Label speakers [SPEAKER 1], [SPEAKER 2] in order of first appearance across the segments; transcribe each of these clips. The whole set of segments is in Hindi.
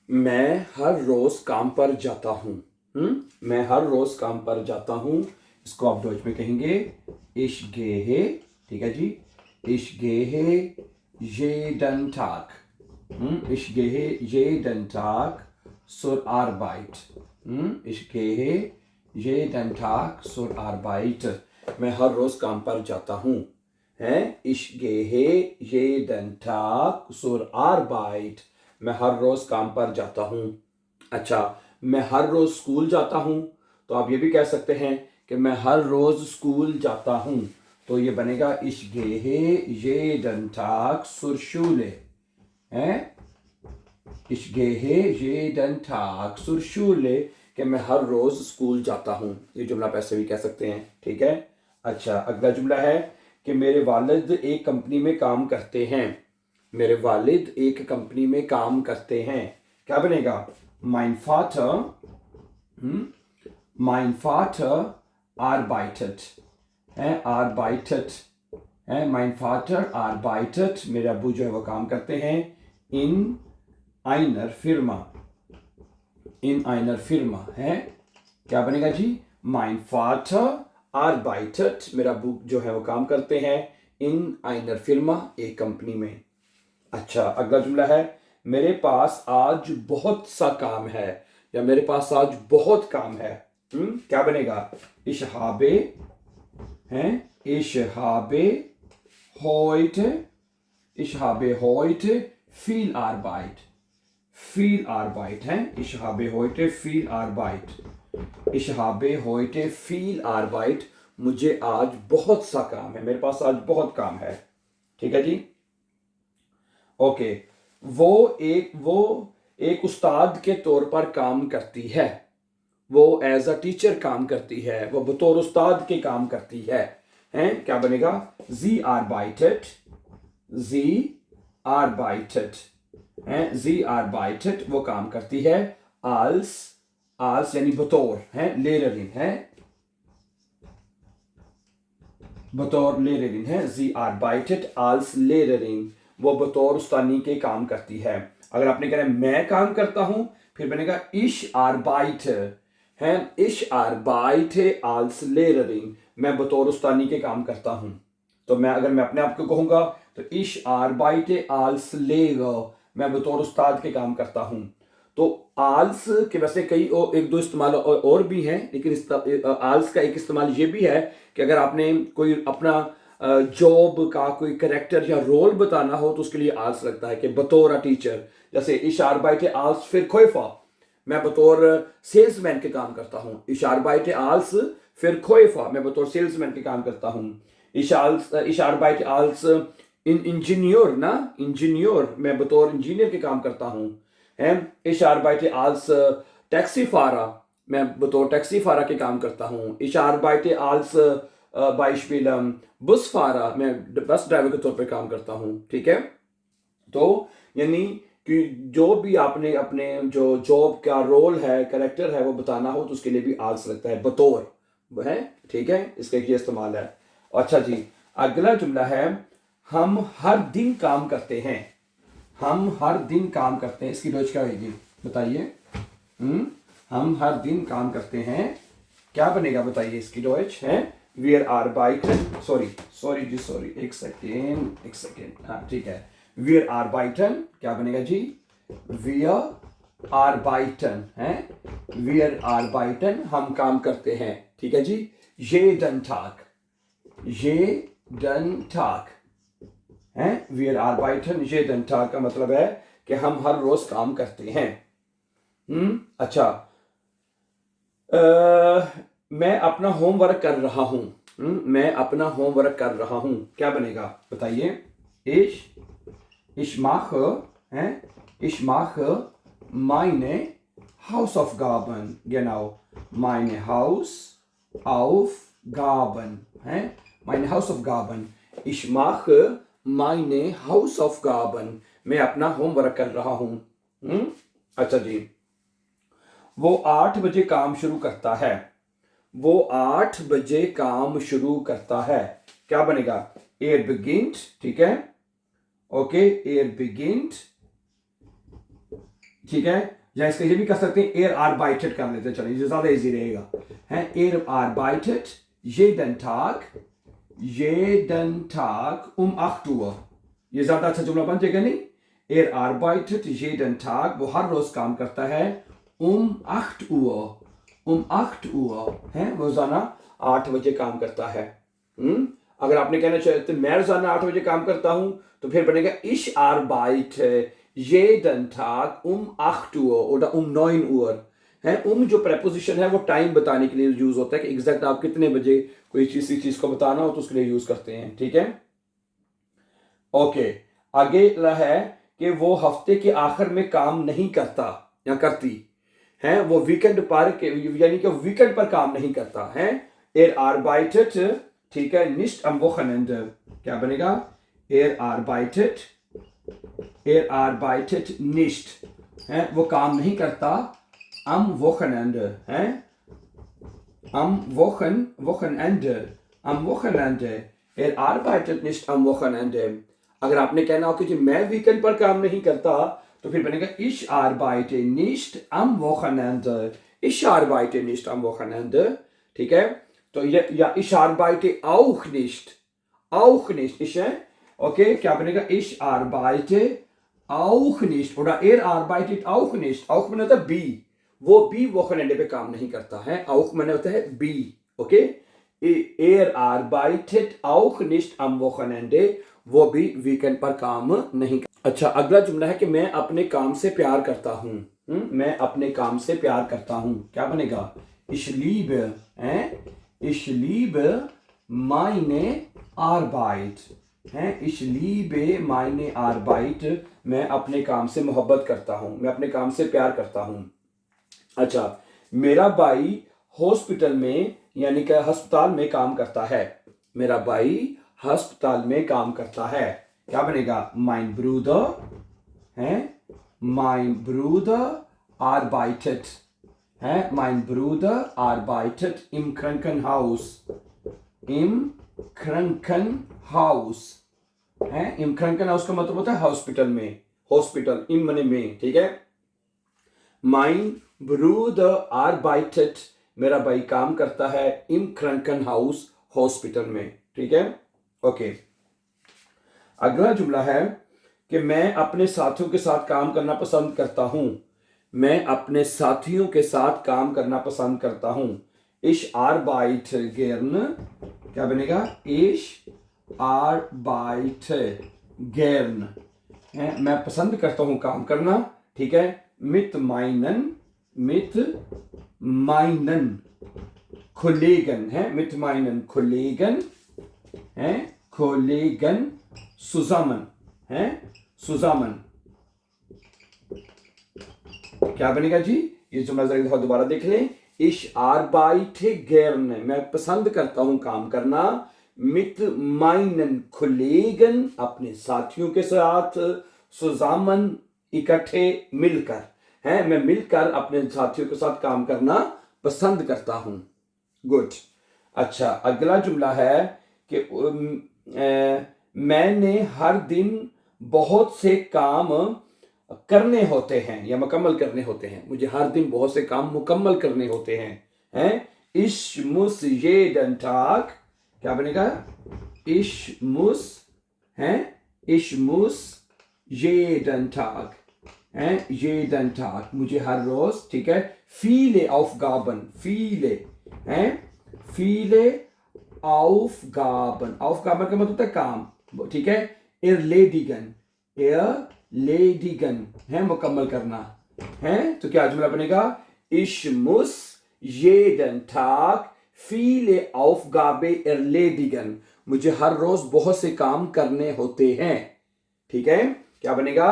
[SPEAKER 1] मैं हर रोज काम पर जाता हूँ। मैं हर रोज काम पर जाता हूँ। इसको आप डॉच में कहेंगे ich gehe, ठीक है जी। ich gehe jeden Tag। ich gehe jeden Tag zur Arbeit। ich gehe jeden Tag zur Arbeit। मैं हर रोज काम पर जाता हूँ। ich gehe jeden Tag zur Arbeit। मैं हर रोज काम पर जाता हूँ। अच्छा, मैं हर रोज स्कूल जाता हूँ, तो आप ये भी कह सकते हैं कि मैं हर रोज स्कूल जाता हूँ। तो ये बनेगा ich gehe jeden Tag zur Schule। ich gehe jeden Tag zur Schule, कि मैं हर रोज स्कूल जाता हूँ। ये जुमला आप ऐसे भी कह सकते हैं, ठीक है। अच्छा, अगला जुमला है कि मेरे वालिद एक कंपनी में काम करते हैं। मेरे वालिद एक कंपनी में काम करते हैं। क्या बनेगा? mein Vater arbeitet। arbeitet। mein Vater arbeitet, मेरे अब्बू जो है वो काम करते हैं in einer Firma। in einer Firma है। क्या बनेगा जी? mein Vater arbeitet, मेरा अब्बू जो है वो काम करते हैं in einer Firma, एक कंपनी में। अच्छा, अगला जुमला है मेरे पास आज बहुत सा काम है, या मेरे पास आज बहुत काम है। क्या बनेगा? ich habe heute viel Arbeit। viel Arbeit है। ich habe heute viel Arbeit। ich habe heute viel Arbeit, मुझे आज बहुत सा काम है, मेरे पास आज बहुत काम है। ठीक है जी। ओके, वो एक उस्ताद के तौर पर काम करती है। वो एज अ टीचर काम करती है, वो बतौर उस्ताद के काम करती है। हैं? क्या बनेगा? sie arbeitet। हैं? sie arbeitet, वो काम करती है als यानी बतौर, हैं? Lehrerin है, बतौर Lehrerin है। sie arbeitet als Lehrerin, वो बतौर उस्तानी के काम करती है। अगर आपने कहना है मैं काम करता हूं, फिर बनेगा ich arbeite। हैं? ich arbeite als Lehrerin, मैं बतौर उस्तानी के काम करता हूं। तो अगर मैं अपने आप को कहूंगा तो ich arbeite als Lehrer, मैं बतौर उस्ताद के काम करता हूं। तो आल्स के वैसे कई एक दो इस्तेमाल और भी हैं, लेकिन आल्स का एक इस्तेमाल ये भी है कि अगर आपने कोई अपना जॉब का कोई कैरेक्टर या रोल बताना हो तो उसके लिए आल्स लगता है कि बतौर टीचर। जैसे ich arbeite als Verkäufer, मैं बतौर सेल्समैन के काम करता हूँ। ich arbeite als Verkäufer, मैं बतौर सेल्समैन के काम करता हूँ। ich arbeite als इंजीनियर ना, इंजीनियर, मैं बतौर इंजीनियर के काम करता हूँ। ich arbeite als Taxifahrer, मैं बतौर टैक्सीफारा के काम करता हूँ। ich arbeite als Beispiel Busfahrer, मैं बस ड्राइवर के तौर पे काम करता हूँ। ठीक है। तो यानी कि जो भी आपने अपने जो जॉब का रोल है, कैरेक्टर है, वो बताना हो तो उसके लिए भी आल्स लगता है, बतौर है। ठीक है, इसका ये इस्तेमाल है। अच्छा जी, अगला जुमला है हम हर दिन काम करते हैं। हम हर दिन काम करते हैं, इसकी डॉच क्या होगी बताइए? हम हर दिन काम करते हैं, क्या बनेगा बताइए इसकी डॉच? है wir arbeiten, सॉरी एक सेकेंड, हाँ ठीक है। wir arbeiten, क्या बनेगा जी? wir arbeiten है। wir arbeiten, हम काम करते हैं। ठीक है जी। jeden Tag है। wir arbeiten jeden Tag का मतलब है कि हम हर रोज काम करते हैं। अच्छा, मैं अपना होमवर्क कर रहा हूं। मैं अपना होमवर्क कर रहा हूं, क्या बनेगा बताइए? ich mache meine Hausaufgaben, genau, meine Hausaufgaben है। meine Hausaufgaben, ich mache meine Hausaufgaben, मैं अपना होमवर्क कर रहा हूं। अच्छा जी, वो 8 बजे काम शुरू करता है। वो 8 बजे काम शुरू करता है, क्या बनेगा? er beginnt, ठीक है। ओके, er beginnt ठीक है, या इसका ये भी कर सकते हैं er arbeitet कर लेते हैं, चलिए ये ज्यादा इजी रहेगा, है er arbeitet jeden Tag 8 Uhr, ये ज्यादा अच्छा जुमला बन जाएगा नहीं, er arbeitet jeden Tag, वो हर रोज काम करता है, 8 Uhr, 8 Uhr, है वो रोजाना 8 बजे काम करता है। अगर आपने कहना चाहे तो मैं रोजाना 8 बजे काम करता हूं, तो फिर बनेगा ich arbeite jeden Tag 8 Uhr oder 9 Uhr, है जो preposition है वो टाइम बताने के लिए यूज होता है कि एग्जैक्ट आप कितने बजे कोई चीज को बताना हो तो उसके लिए यूज करते हैं, ठीक है। ओके, आगे है कि वो हफ्ते के आखिर में काम नहीं करता या करती है, वो वीकेंड पर यानी कि वीकेंड पर काम नहीं करता है, er arbeitet, ठीक है, nicht am Wochenende, क्या बनेगा, er arbeitet nicht, है वो काम नहीं करता, am Wochenende, है am Wochenende, er arbeitet nicht am Wochenende। अगर आपने कहना हो कि जी मैं वीकेंड पर काम नहीं करता, तो फिर बनेगा ich arbeite nicht am Wochenende, ich arbeite nicht am Wochenende, ठीक है। तो ये या ich arbeite auch nicht, ich है, ओके, क्या बनेगा ich arbeite auch nicht oder er arbeitet auch nicht, auch मैंने होता है बी, वो भी वोकनेंडे पे काम नहीं करता है, auch मैंने होता है बी, okay, er arbeitet auch nicht am Wochenende, वो भी वीकेंड पर काम नहीं करता। अच्छा, अगला जुमला है कि मैं अपने काम से प्यार करता हूँ, मैं अपने काम से प्यार करता हूँ, क्या बनेगा, ich liebe, ich liebe meine Arbeit, ich liebe meine Arbeit, मैं अपने काम से मोहब्बत करता हूँ, मैं अपने काम से प्यार करता हूँ। अच्छा, मेरा भाई हॉस्पिटल में यानी कि अस्पताल में काम करता है, मेरा भाई अस्पताल में काम करता है, क्या बनेगा, mein Bruder, mein Bruder arbeitet, mein Bruder arbeitet im Krankenhaus, im Krankenhaus, im Krankenhaus का मतलब होता है हॉस्पिटल में, हॉस्पिटल im मने में, ठीक है। mein Bruder arbeitet, मेरा भाई काम करता है im Krankenhaus, हॉस्पिटल में, ठीक है। ओके, अगला जुमला है कि मैं अपने साथियों के साथ काम करना पसंद करता हूं, मैं अपने साथियों के साथ काम करना पसंद करता हूं, ich arbeite gern, क्या बनेगा, ich arbeite gern, मैं पसंद करता हूं काम करना, ठीक है, mit meinen Kollegen, mit meinen Kollegen, Kollegen zusammen, zusammen, क्या बनेगा जी, ये जुमला जरा दोबारा देख लें, ich arbeite gerne, मैं पसंद करता हूं काम करना, mit meinen Kollegen, अपने साथियों के साथ, zusammen, इकट्ठे मिलकर, मैं मिलकर अपने साथियों के साथ काम करना पसंद करता हूं। गुड। अच्छा, अगला जुमला है कि मैंने हर दिन बहुत से काम करने होते हैं या मुकम्मल करने होते हैं, मुझे हर दिन बहुत से काम मुकम्मल करने होते हैं, ich muss jeden Tag, क्या बनेगा, ich muss jeden Tag, jeden Tag, मुझे हर रोज, ठीक है, viele Aufgaben, viele Aufgaben, Aufgaben का मतलब होता है काम, ठीक है, erledigen, मुकम्मल करना, तो क्या जुमला बनेगा, ich muss jeden Tag viele Aufgaben erledigen, मुझे हर रोज बहुत से काम करने होते हैं, ठीक है, क्या बनेगा,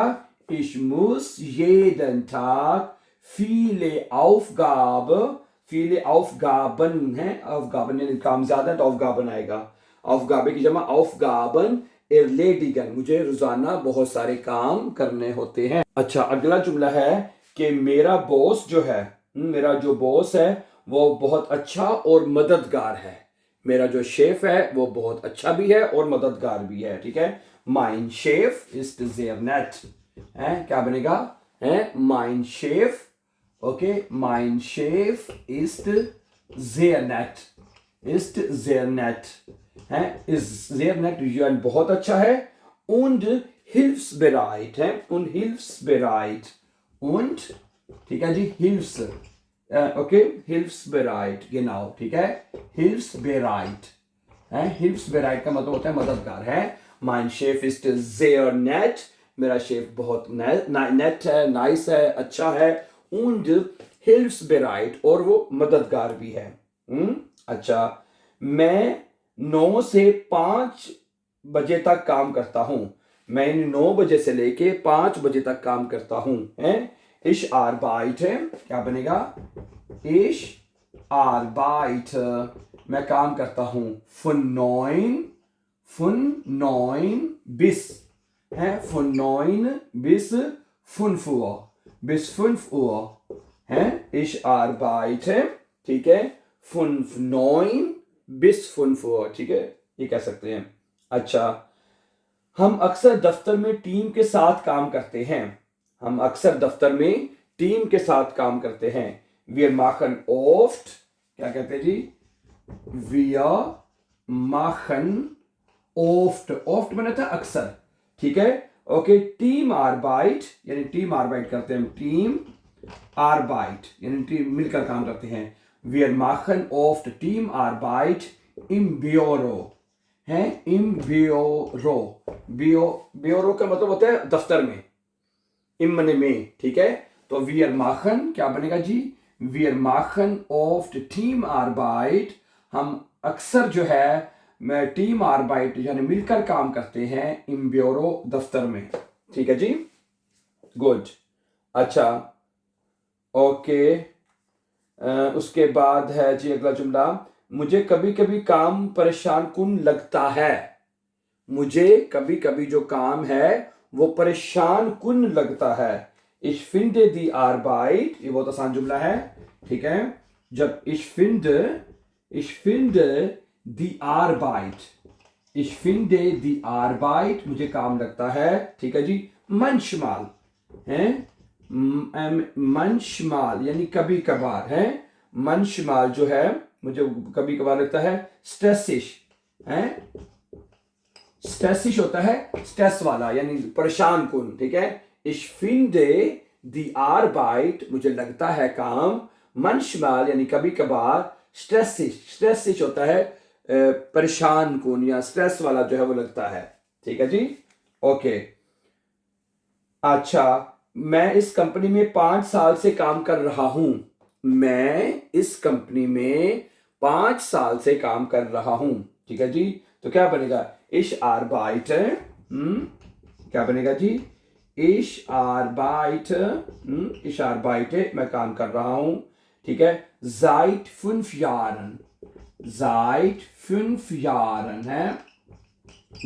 [SPEAKER 1] ich muss jeden Tag viele Aufgaben, Aufgaben यानी काम ज्यादा तो Aufgaben आएगा, Aufgabe की जमा Aufgaben erledigen, मुझे रोजाना बहुत सारे काम करने होते हैं। अच्छा, अगला जुमला है कि मेरा बॉस जो है, मेरा जो बॉस है वो बहुत अच्छा और मददगार है, मेरा जो शेफ है वो बहुत अच्छा भी है और मददगार भी है, ठीक है, mein Chef ist sehr nett, क्या बनेगा, है mein Chef, okay, mein Chef ist sehr nett, ist sehr nett, है ist sehr nett, यानी बहुत अच्छा है, und hilfsbereit, है und hilfsbereit, und ठीक है जी okay, hilfsbereit, genau, ठीक है, hilfsbereit, है hilfsbereit का मतलब होता है मददगार है। mein Chef ist sehr nett, मेरा शेफ बहुत नेट है, नाइस है, अच्छा है, und hilfsbereit, और वो मददगार भी है। अच्छा, मैं 9 से 5 बजे तक काम करता हूँ, मैं 9 बजे से लेके 5 बजे तक काम करता हूँ, है ich arbeite, क्या बनेगा ich arbeite, मैं काम करता हूँ von 9 bis, है von 9 bis 5 Uhr, bis 5 Uhr, है ich arbeite, ठीक है, von 9 bis 5 Uhr, ठीक है, ये कह सकते हैं। अच्छा, हम अक्सर दफ्तर में टीम के साथ काम करते हैं, हम अक्सर दफ्तर में टीम के साथ काम करते हैं, wir machen oft, क्या कहते हैं जी, wir machen oft, oft बना था अक्सर, ठीक है, ओके, टीम आर्बाइट यानी टीम आर्बाइट करते हैं, टीम आर्बाइट यानी टीम मिलकर काम करते हैं, wir machen oft टीम आर्बाइट im Büro, है im Büro, Büro का मतलब होता है दफ्तर में, im मने में, ठीक है, तो wir machen क्या बनेगा जी, wir machen oft टीम आर्बाइट, हम अक्सर जो है मैं टीम आर्बाइट यानी मिलकर काम करते हैं im Büro दफ्तर में, ठीक है जी, गुड। अच्छा ओके, उसके बाद है जी अगला जुमला, मुझे कभी कभी काम परेशान कुन लगता है, मुझे कभी कभी जो काम है वो परेशान कुन लगता है, ich finde die Arbeit, ये बहुत आसान जुमला है, ठीक है, जब ich finde die Arbeit, ich finde die Arbeit, मुझे काम लगता है, ठीक है जी, manchmal, है manchmal यानी कभी कभार, है manchmal जो है मुझे कभी कभार लगता है stressig, है stressig होता है स्ट्रेस वाला यानी परेशान कुन, ठीक है, ich finde die Arbeit, मुझे लगता है काम, manchmal यानी कभी कभार, stressig होता है परेशान कुन या स्ट्रेस वाला जो है वो लगता है, ठीक है जी, ओके। अच्छा, मैं इस कंपनी में 5 साल से काम कर रहा हूं, मैं इस कंपनी में 5 साल से काम कर रहा हूं, ठीक है जी, तो क्या बनेगा ich arbeite, क्या बनेगा जी, ich arbeite, मैं काम कर रहा हूं, ठीक है, seit 5 Jahren, है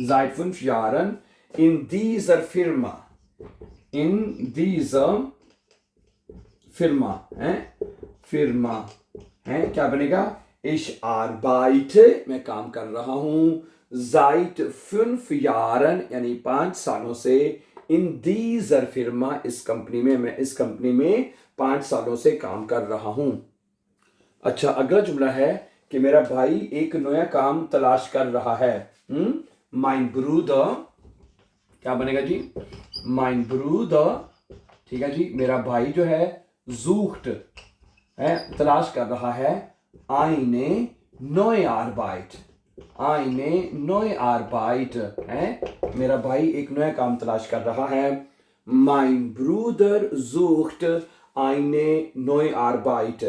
[SPEAKER 1] seit 5 Jahren in dieser Firma, है क्या बनेगा ich arbeite, मैं काम कर रहा हूं, seit 5 Jahren यानी 5 सालों से, in dieser Firma इस कंपनी में, मैं इस कंपनी में 5 सालों से काम कर रहा हूं। अच्छा, अगला जुमला है कि मेरा भाई एक नया काम तलाश कर रहा है, mein Bruder, क्या बनेगा जी, mein Bruder, ठीक है जी, मेरा भाई जो है sucht, है तलाश कर रहा है, eine neue Arbeit, है मेरा भाई एक नया काम तलाश कर रहा है, mein Bruder sucht eine neue Arbeit,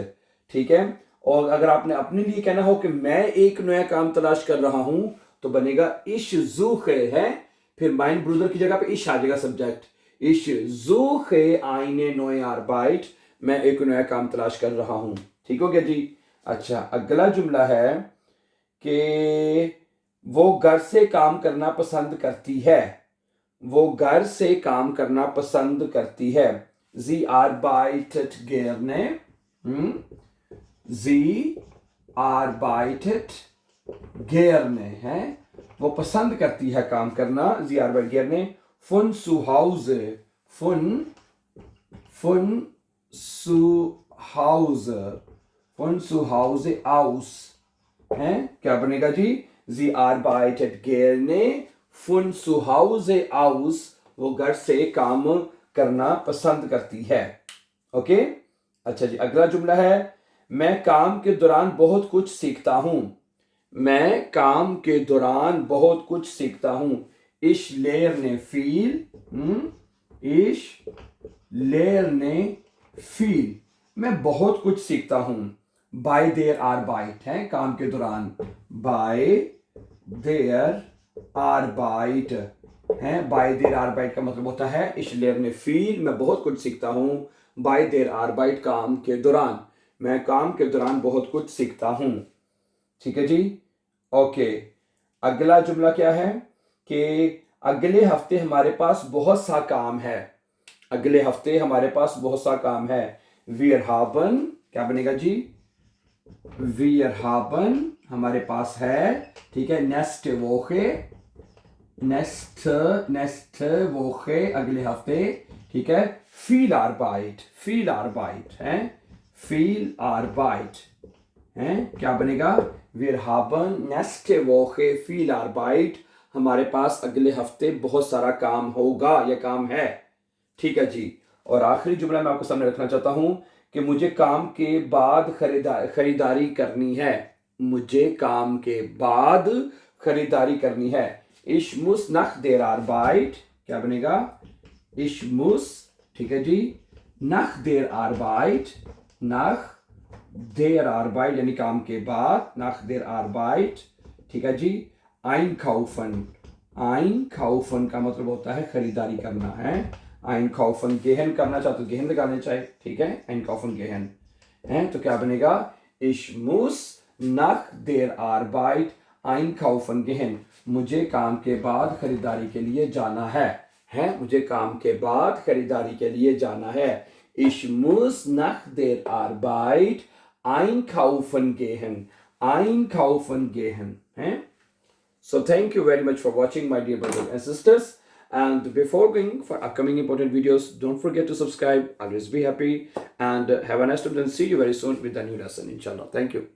[SPEAKER 1] ठीक है, और अगर आपने अपने लिए कहना हो कि मैं एक नया काम तलाश कर रहा हूं तो बनेगा ich suche, है फिर mein Bruder की जगह पे ich आ जाएगा subject, ich suche eine neue Arbeit, मैं एक नया काम तलाश कर रहा हूं, ठीक हो गया जी। अच्छा, अगला जुमला है कि वो घर से काम करना पसंद करती है, वो घर से काम करना पसंद करती है, sie arbeitet gerne, sie arbeitet gerne, है वो पसंद करती है काम करना, sie arbeitet gerne von zu Hause, von von zu Hause, von zu Hause aus है, क्या बनेगा जी? Sie arbeitet gerne von zu Hause aus, वो घर से काम करना पसंद करती है। ओके, अच्छा जी, अगला जुमला है मैं काम के दौरान बहुत कुछ सीखता हूं। मैं काम के दौरान बहुत कुछ सीखता हूं। Ich lerne viel, ich lerne viel, मैं बहुत कुछ सीखता हूं। Bei der Arbeit है काम के दौरान, by der Arbeit है, by der Arbeit का मतलब होता है ich lerne viel, मैं बहुत कुछ सीखता हूं। by der Arbeit काम के दौरान, मैं काम के दौरान बहुत कुछ सीखता हूं। ठीक है जी, ओके। अगला जुमला क्या है कि अगले हफ्ते हमारे पास बहुत सा काम है। अगले हफ्ते हमारे पास बहुत सा काम है। Wir haben, क्या बनेगा जी? Wir haben, हमारे पास है, ठीक है। Nächste Woche, nächste Woche, अगले हफ्ते, ठीक है। Viel Arbeit, viel Arbeit है, viel Arbeit है, क्या बनेगा? Wir haben nächste Woche viel Arbeit, हमारे पास अगले हफ्ते बहुत सारा काम होगा या काम है। ठीक है जी, और आखिरी जुमला मैं आपको सामने रखना चाहता हूं कि मुझे काम के बाद खरीदारी करनी है। मुझे काम के बाद खरीदारी करनी है। Ich muss nach der Arbeit, क्या बनेगा? Ich muss, ठीक है जी, nach der Arbeit, nach der Arbeit यानी काम के बाद, nach der Arbeit, ठीक है जी, einkaufen, einkaufen का मतलब होता है खरीदारी करना है। einkaufen gehen करना चाहते हो gehen लगाने चाहिए, ठीक है। einkaufen gehen है, तो क्या बनेगा? Ich muss nach der Arbeit einkaufen gehen, मुझे काम के बाद खरीदारी के लिए जाना है, मुझे काम के बाद खरीदारी के लिए जाना है। Ich muss nach der Arbeit einkaufen gehen, einkaufen gehen है। So thank you very much for watching, my dear brothers and sisters. And before going for upcoming important videos, don't forget to subscribe. Always be happy and have a nice time. And see you very soon with a new lesson, inshallah. Thank you.